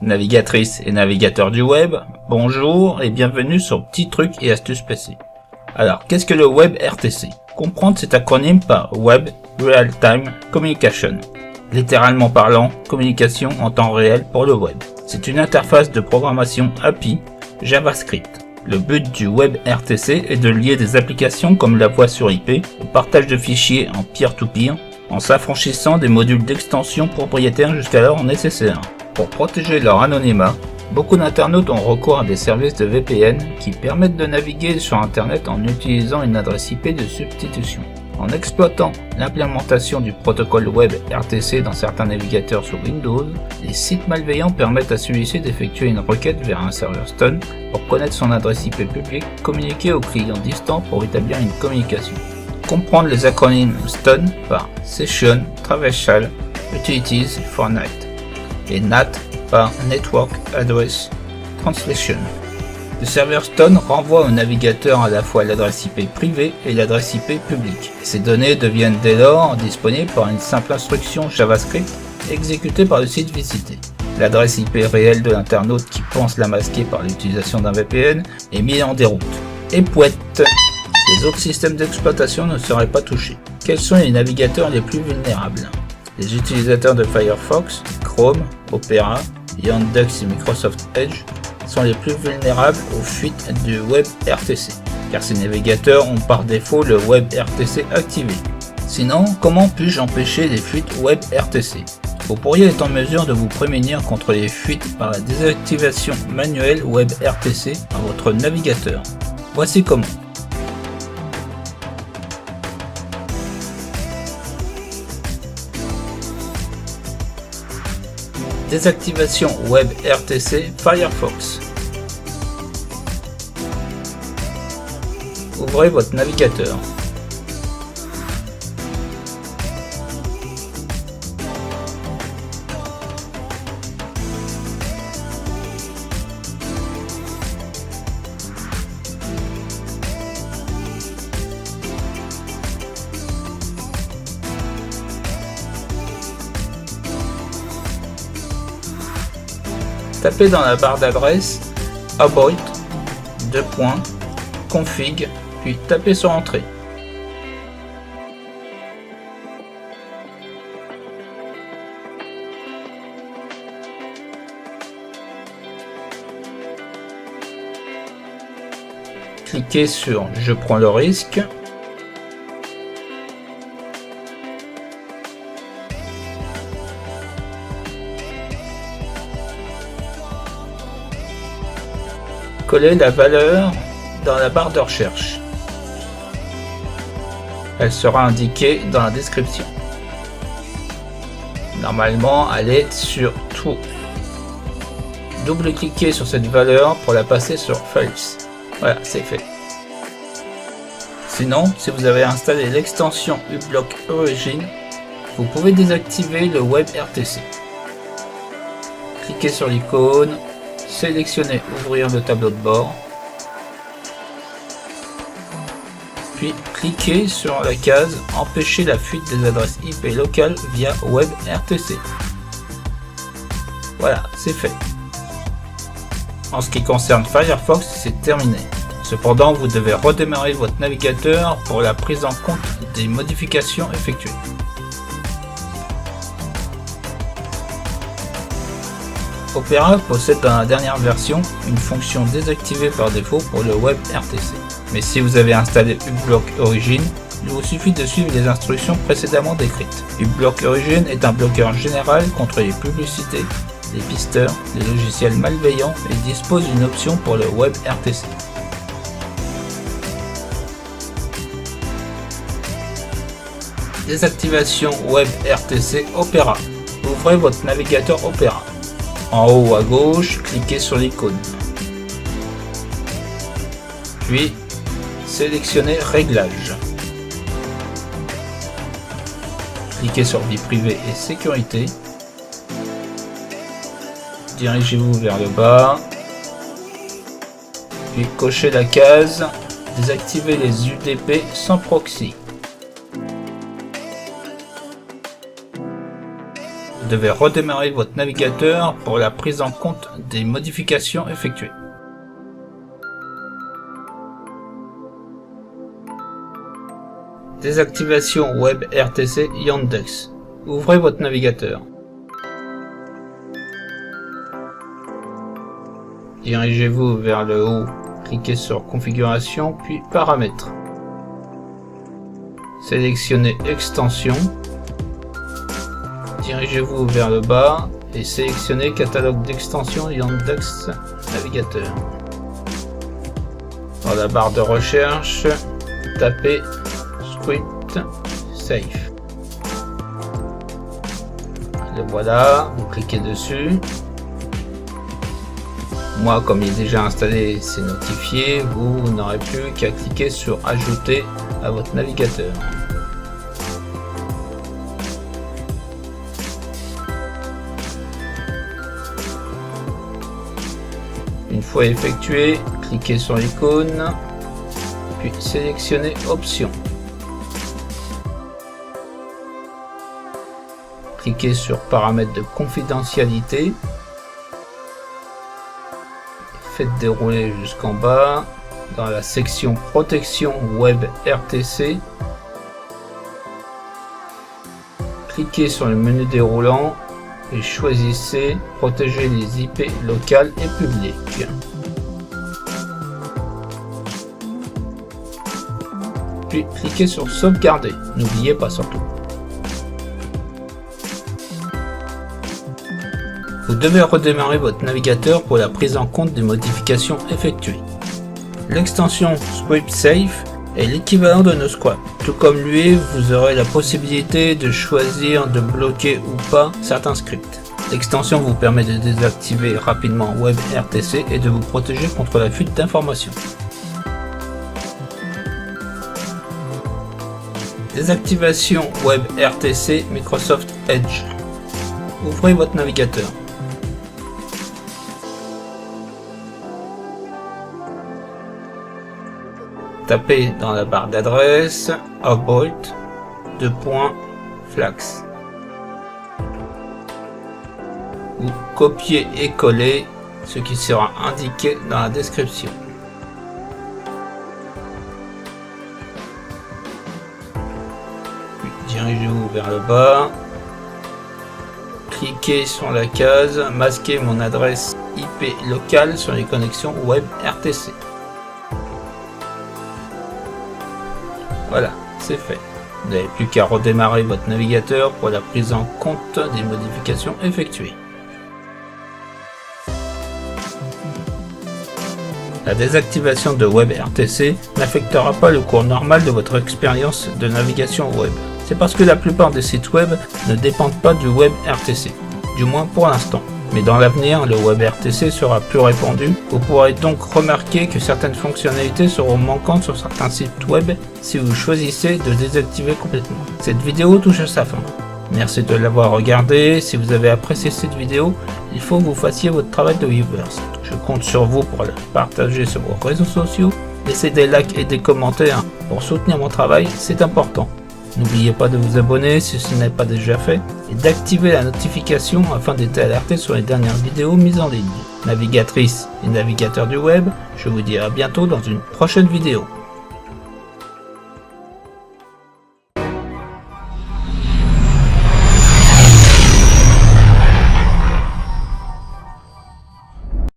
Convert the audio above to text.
Navigatrices et navigateurs du web, bonjour et bienvenue sur Petits Trucs et Astuces PC. Alors, qu'est-ce que le WebRTC? Comprendre cet acronyme par Web Real Time Communication. Littéralement parlant, communication en temps réel pour le web. C'est une interface de programmation API JavaScript. Le but du WebRTC est de lier des applications comme la voix sur IP au partage de fichiers en peer-to-peer en s'affranchissant des modules d'extension propriétaires jusqu'alors nécessaires. Pour protéger leur anonymat, beaucoup d'internautes ont recours à des services de VPN qui permettent de naviguer sur Internet en utilisant une adresse IP de substitution. En exploitant l'implémentation du protocole WebRTC dans certains navigateurs sous Windows, les sites malveillants permettent à celui-ci d'effectuer une requête vers un serveur STON pour connaître son adresse IP publique, communiquer aux clients distants pour établir une communication. Comprendre les acronymes STON par Session Traversal Utilities for NAT et NAT par Network Address Translation. Le serveur STON renvoie au navigateur à la fois l'adresse IP privée et l'adresse IP publique. Ces données deviennent dès lors disponibles par une simple instruction JavaScript exécutée par le site visité. L'adresse IP réelle de l'internaute qui pense la masquer par l'utilisation d'un VPN est mise en déroute. Et pouette, les autres systèmes d'exploitation ne seraient pas touchés. Quels sont les navigateurs les plus vulnérables? Les utilisateurs de Firefox, Chrome, Opera, Yandex et Microsoft Edge sont les plus vulnérables aux fuites du WebRTC, car ces navigateurs ont par défaut le WebRTC activé. Sinon, comment puis-je empêcher les fuites WebRTC? Vous pourriez être en mesure de vous prémunir contre les fuites par la désactivation manuelle WebRTC à votre navigateur. Voici comment. Désactivation WebRTC Firefox. Ouvrez votre navigateur. Tapez dans la barre d'adresse about config puis tapez sur entrée. Cliquez sur je prends le risque. Collez la valeur dans la barre de recherche. Elle sera indiquée dans la description. Normalement, elle est sur True. Double-cliquez sur cette valeur pour la passer sur False. Voilà, c'est fait. Sinon, si vous avez installé l'extension uBlock Origin, vous pouvez désactiver le WebRTC. Cliquez sur l'icône. Sélectionnez Ouvrir le tableau de bord, puis cliquez sur la case Empêcher la fuite des adresses IP locales via WebRTC. Voilà, c'est fait. En ce qui concerne Firefox, c'est terminé. Cependant, vous devez redémarrer votre navigateur pour la prise en compte des modifications effectuées. Opera possède dans la dernière version une fonction désactivée par défaut pour le WebRTC. Mais si vous avez installé uBlock Origin, il vous suffit de suivre les instructions précédemment décrites. uBlock Origin est un bloqueur général contre les publicités, les pisteurs, les logiciels malveillants et dispose d'une option pour le WebRTC. Désactivation WebRTC Opera. Ouvrez votre navigateur Opera. En haut à gauche, cliquez sur l'icône. Puis, sélectionnez Réglages. Cliquez sur Vie privée et sécurité. Dirigez-vous vers le bas. Puis cochez la case Désactiver les UDP sans proxy. Vous devez redémarrer votre navigateur pour la prise en compte des modifications effectuées. Désactivation Web RTC Yandex. Ouvrez votre navigateur. Dirigez-vous vers le haut, cliquez sur Configuration puis Paramètres. Sélectionnez Extensions. Dirigez-vous vers le bas et sélectionnez Catalogue d'extensions Yandex Navigateur. Dans la barre de recherche, tapez Script Safe. Le voilà, vous cliquez dessus. Moi, comme il est déjà installé, c'est notifié. Vous n'aurez plus qu'à cliquer sur Ajouter à votre navigateur. Une fois effectué, cliquez sur l'icône, puis sélectionnez Options. Cliquez sur Paramètres de confidentialité. Faites dérouler jusqu'en bas. Dans la section Protection Web RTC, cliquez sur le menu déroulant et choisissez Protéger les IP locales et publiques. Puis cliquez sur Sauvegarder. N'oubliez pas surtout. Vous devez redémarrer votre navigateur pour la prise en compte des modifications effectuées. L'extension Script Safe est l'équivalent de NoScript. Tout comme lui, vous aurez la possibilité de choisir de bloquer ou pas certains scripts. L'extension vous permet de désactiver rapidement WebRTC et de vous protéger contre la fuite d'informations. Désactivation WebRTC Microsoft Edge. Ouvrez votre navigateur. Tapez dans la barre d'adresse about.flax. Ou copiez et collez ce qui sera indiqué dans la description. Puis dirigez-vous vers le bas. Cliquez sur la case Masquer mon adresse IP locale sur les connexions Web RTC. Voilà, c'est fait. Vous n'avez plus qu'à redémarrer votre navigateur pour la prise en compte des modifications effectuées. La désactivation de WebRTC n'affectera pas le cours normal de votre expérience de navigation web. C'est parce que la plupart des sites web ne dépendent pas du WebRTC, du moins pour l'instant. Mais dans l'avenir, le WebRTC sera plus répandu. Vous pourrez donc remarquer que certaines fonctionnalités seront manquantes sur certains sites web si vous choisissez de désactiver complètement. Cette vidéo touche à sa fin. Merci de l'avoir regardée. Si vous avez apprécié cette vidéo, il faut que vous fassiez votre travail de viewers. Je compte sur vous pour la partager sur vos réseaux sociaux. Laissez des likes et des commentaires pour soutenir mon travail, c'est important. N'oubliez pas de vous abonner si ce n'est pas déjà fait et d'activer la notification afin d'être alerté sur les dernières vidéos mises en ligne. Navigatrices et navigateurs du web, je vous dis à bientôt dans une prochaine vidéo.